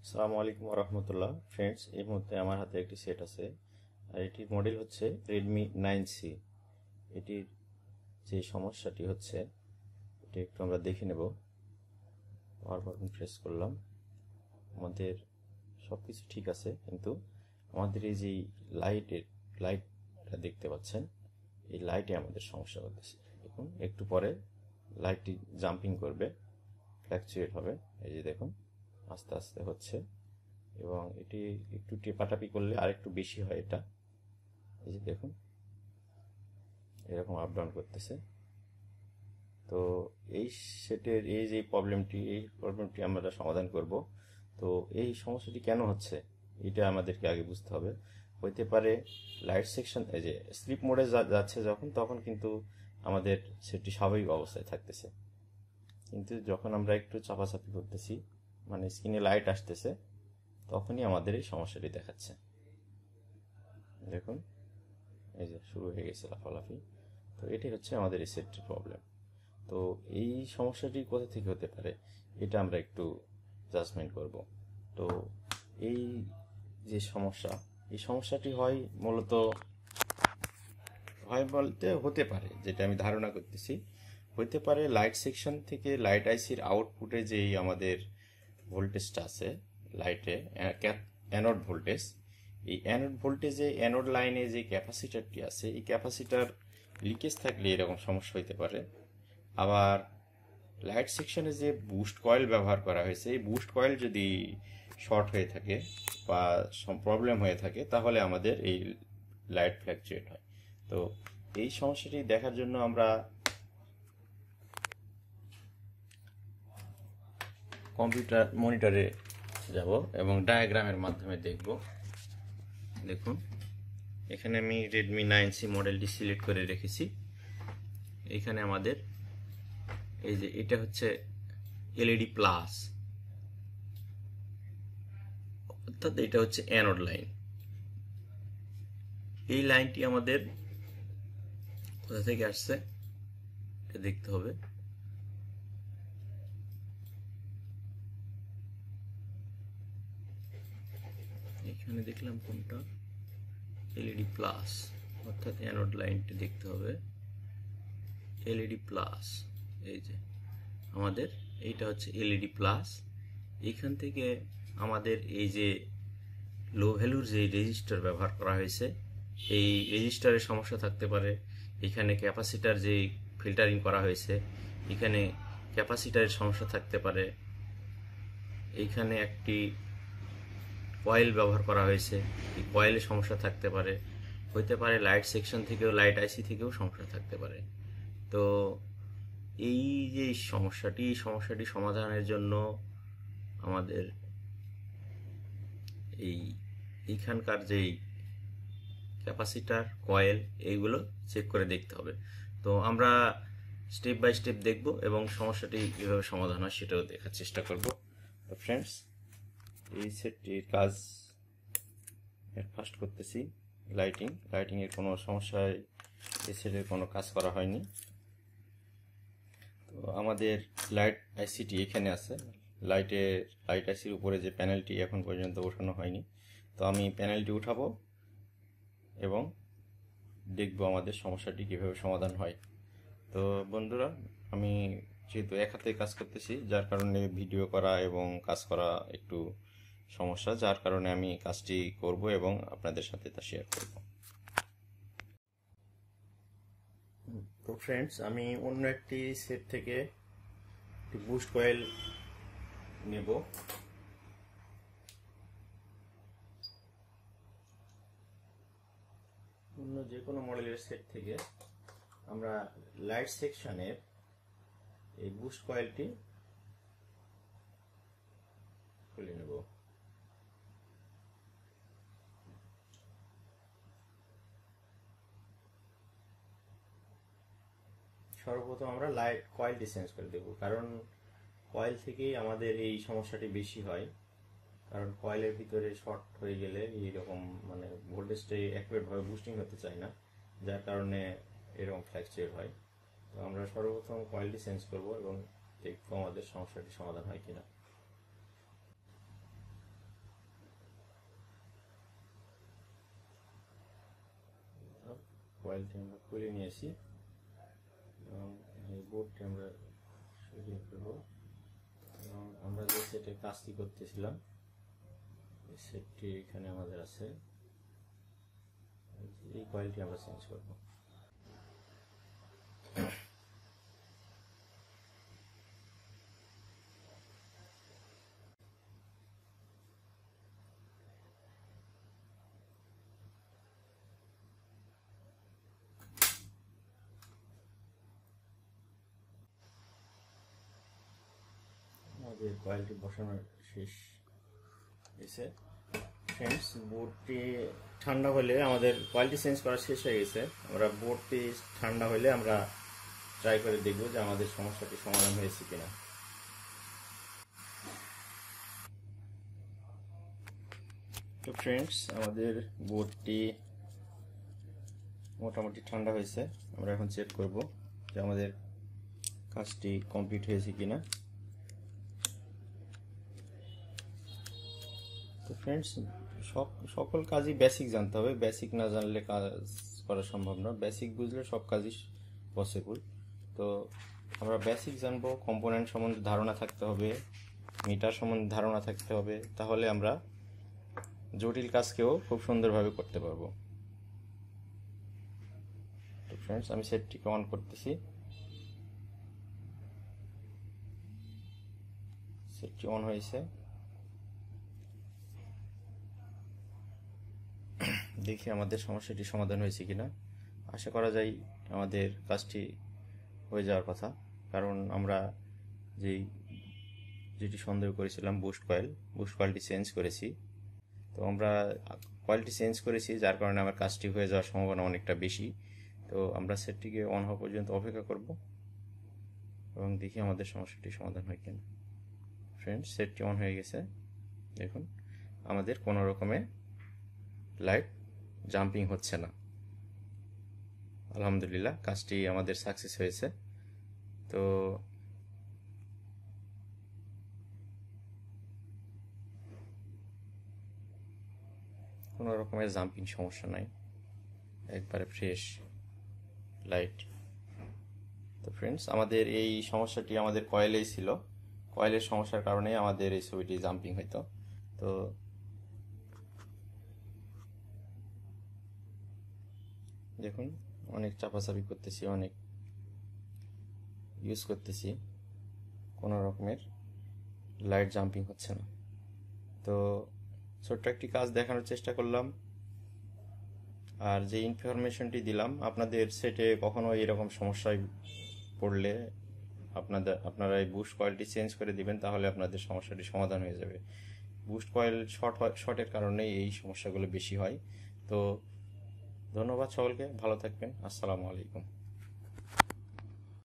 আসসালামু আলাইকুম রহমতুল্লাহ ফ্রেন্ডস, এই মুহূর্তে আমার হাতে একটি সেট আছে আর এটির মডেল হচ্ছে রেডমি 9C। এটির যে সমস্যাটি হচ্ছে এটি একটু আমরা দেখে নেব। পাওয়ার বাটন প্রেস করলাম, আমাদের সব কিছু ঠিক আছে, কিন্তু আমাদের এই যে লাইটটা দেখতে পাচ্ছেন, এই লাইটে আমাদের সমস্যা করতেছে। দেখুন একটু পরে লাইটটি জাম্পিং করবে, ফ্ল্যাকচুয়েট হবে। এই যে দেখুন আস্তে আস্তে হচ্ছে, এবং এটি একটু টেপাটাপি করলে আর একটু বেশি হয় এটা। এই যে দেখুন এরকম আপ ডাউন করতেছে। তো এই সেটের এই প্রবলেমটি আমরা সমাধান করব। তো এই সমস্যাটি কেন হচ্ছে এটা আমাদেরকে আগে বুঝতে হবে। হইতে পারে লাইট সেকশন, এই যে স্লিপ মোডে যাচ্ছে যখন, তখন কিন্তু আমাদের সেটটি স্বাভাবিক অবস্থায় থাকতেছে, কিন্তু যখন আমরা একটু চাপাচাপি করতেছি, মানে স্ক্রিনে লাইট আসতেছে, তখনই আমাদের এই সমস্যাটি দেখাচ্ছে। দেখুন এই যে শুরু হয়ে গেছে লাফালাফি। তো এটি হচ্ছে আমাদের এই সেটটির প্রবলেম। তো এই সমস্যাটি কোথা থেকে হতে পারে এটা আমরা একটু জাজমেন্ট করব। তো এই যে এই সমস্যাটি মূলত বলতে হতে পারে, যেটা আমি ধারণা করতেছি, হতে পারে লাইট সেকশন থেকে লাইট আইসির আউটপুটে যেই আমাদের ভোল্টেজটা আছে লাইটে, অ্যানোড ভোল্টেজ, এই অ্যানোড ভোল্টেজে অ্যানোড লাইনে যে ক্যাপাসিটারটি আছে, এই ক্যাপাসিটার লিকেজ থাকলে এরকম সমস্যা হতে পারে। আবার লাইট সেকশনে যে বুস্ট কয়েল ব্যবহার করা হয়েছে, এই বুস্ট কয়েল যদি শর্ট হয়ে থাকে বা প্রবলেম হয়ে থাকে, তাহলে আমাদের এই লাইট ফ্ল্যাকচুয়েট হয়। তো এই সমস্যাটি দেখার জন্য আমরা কম্পিউটার মনিটরে যাব এবং ডায়াগ্রামের মাধ্যমে দেখব। দেখুন এখানে আমি রেডমি 9C মডেলটি সিলেক্ট করে রেখেছি। এখানে আমাদের এই যে এটা হচ্ছে এলইডি প্লাস, অর্থাৎ এটা হচ্ছে অ্যানোড লাইন। এই লাইনটি আমাদের কোথা থেকে আসছে এটা দেখতে হবে। এখানে দেখলাম কোনটা, এলইডি প্লাস, অর্থাৎ অ্যানোড লাইনটি দেখতে হবে এলইডি প্লাস। এই যে আমাদের এইটা হচ্ছে এলইডি প্লাস। এইখান থেকে আমাদের এই যে লো ভ্যালুর যে রেজিস্টার ব্যবহার করা হয়েছে, এই রেজিস্টারের সমস্যা থাকতে পারে। এখানে ক্যাপাসিটার যে ফিল্টারিং করা হয়েছে, এখানে ক্যাপাসিটারের সমস্যা থাকতে পারে। এইখানে একটি কয়েল ব্যবহার করা হয়েছে, এই কয়েলের সমস্যা থাকতে পারে। হইতে পারে লাইট সেকশন থেকেও, লাইট আইসি থেকেও সমস্যা থাকতে পারে। তো এই যে সমস্যাটি সমাধানের জন্য আমাদের এইখানকার যেই ক্যাপাসিটার, কয়েল, এইগুলো চেক করে দেখতে হবে। তো আমরা স্টেপ বাই স্টেপ দেখব এবং সমস্যাটি কীভাবে সমাধান হয় সেটাও দেখার চেষ্টা করব। তো ফ্রেন্ডস, এই সেটটির কাজ ফার্স্ট করতেছি। লাইটিংয়ের কোনো সমস্যায় এই সেটের কোনো কাজ করা হয়নি। তো আমাদের লাইট আইসিটি এখানে আছে। লাইট আইসির উপরে যে প্যানেলটি এখন পর্যন্ত ওঠানো হয়নি, তো আমি প্যানেলটি উঠাবো এবং দেখব আমাদের সমস্যাটি কিভাবে সমাধান হয়। তো বন্ধুরা, আমি যেহেতু এক হাতে কাজ করতেছি, যার কারণে ভিডিও করা এবং কাজ করা একটু সমস্যা, যার কারণে আমি কাজটি করব এবং আপনাদের সাথে তা শেয়ার করব। তো ফ্রেন্ডস, আমি অন্য একটি সেট থেকে একটি বুস্ট কয়েল নেব। অন্য যে কোনো মডেলের সেট থেকে আমরা লাইট সেকশনের এই বুস্ট কয়েলটি খুলে নেব। সর্বপ্রথম আমরা লাইট কয়েলটি চেঞ্জ করে দেব, কারণ কয়েল থেকেই আমাদের এই সমস্যাটি বেশি হয়। কারণ কয়েলের ভিতরে শর্ট হয়ে গেলে এইরকম মানে ভোল্টেজটা অ্যাকুরেটভাবে বুস্টিং হতে চায় না, যার কারণে এরকম ফ্ল্যাকচুয়েট হয়। তো আমরা সর্বপ্রথম কয়েলটি চেঞ্জ করব এবং দেখবো আমাদের সমস্যাটি সমাধান হয় কিনা। কয়েলটি আমরা খুলে নিয়েছি এবং এই বোর্ডটি আমরা সরিয়ে ফেলব এবং আমরা যে সেটে কাজটি করতেছিলাম এই সেটটি এখানে আমাদের আছে। এই কয়েলটি আমরা চেঞ্জ করব। আমাদের কয়েলটি বসানো শেষ হয়েছে। ফ্রেন্ডস, বোর্ডটি ঠান্ডা হলে আমাদের কয়েলটি চেঞ্জ করা শেষ হয়ে গেছে। আমরা বোর্ডটি ঠান্ডা হলে আমরা ট্রাই করে দেখব যে আমাদের সমস্যাটি সমাধান হয়েছে কিনা। তো ফ্রেন্ডস, আমাদের বোর্ডটি মোটামুটি ঠান্ডা হয়েছে। আমরা এখন চেক করব যে আমাদের কাজটি কমপ্লিট হয়েছে কিনা। তো ফ্রেন্ডস, সকল কাজই বেসিক জানতে হবে। বেসিক না জানলে কাজ করা সম্ভব না। বেসিক বুঝলে সব কাজই পসিবল। তো আমরা বেসিক জানবো, কম্পোনেন্ট সম্বন্ধে ধারণা থাকতে হবে, মিটার সম্বন্ধে ধারণা থাকতে হবে, তাহলে আমরা জটিল কাজকেও খুব সুন্দরভাবে করতে পারবো। তো ফ্রেন্ডস, আমি সেটটিকে অন করতেছি। সেটটি অন হয়েছে। দেখি আমাদের সমস্যাটি সমাধান হয়েছে কিনা। আশা করা যায় আমাদের কাজটি হয়ে যাওয়ার কথা, কারণ আমরা যেটি সন্দেহ করেছিলাম বুস্ট কয়েলটি চেঞ্জ করেছি। তো আমরা কয়েলটি চেঞ্জ করেছি, যার কারণে আমার কাজটি হয়ে যাওয়ার সম্ভাবনা অনেকটা বেশি। তো আমরা সেটটিকে অন হওয়া পর্যন্ত অপেক্ষা করব এবং দেখি আমাদের সমস্যাটি সমাধান হয় কিনা। ফ্রেন্ডস, সেটটি অন হয়ে গেছে। দেখুন, আমাদের কোনো রকমে লাইট জাম্পিং হচ্ছে না। আলহামদুলিল্লাহ, কাজটি আমাদের সাকসেস হয়েছে। তো কোনো রকমের জাম্পিং সমস্যা নাই, একবারে ফ্রেশ লাইট। তো ফ্রেন্ডস, আমাদের এই সমস্যাটি আমাদের কয়েলেই ছিল। কয়েলের সমস্যার কারণে আমাদের এই ছবিটি জাম্পিং হইতো। তো দেখুন, অনেক চাপাচাপি করতেছি, অনেক ইউজ করতেছি, কোনো রকমের লাইট জাম্পিং হচ্ছে না। তো ছোট্ট একটি কাজ দেখানোর চেষ্টা করলাম, আর যে ইনফরমেশনটি দিলাম, আপনাদের সেটে কখনো এরকম সমস্যায় পড়লে আপনারা এই বুস্ট কয়েলটি চেঞ্জ করে দিবেন, তাহলে আপনাদের সমস্যাটি সমাধান হয়ে যাবে। বুস্ট কয়েল শর্টের কারণে এই সমস্যাগুলো বেশি হয়। তো ধন্যবাদ সকলকে, ভালো থাকবেন। আসসালামু আলাইকুম।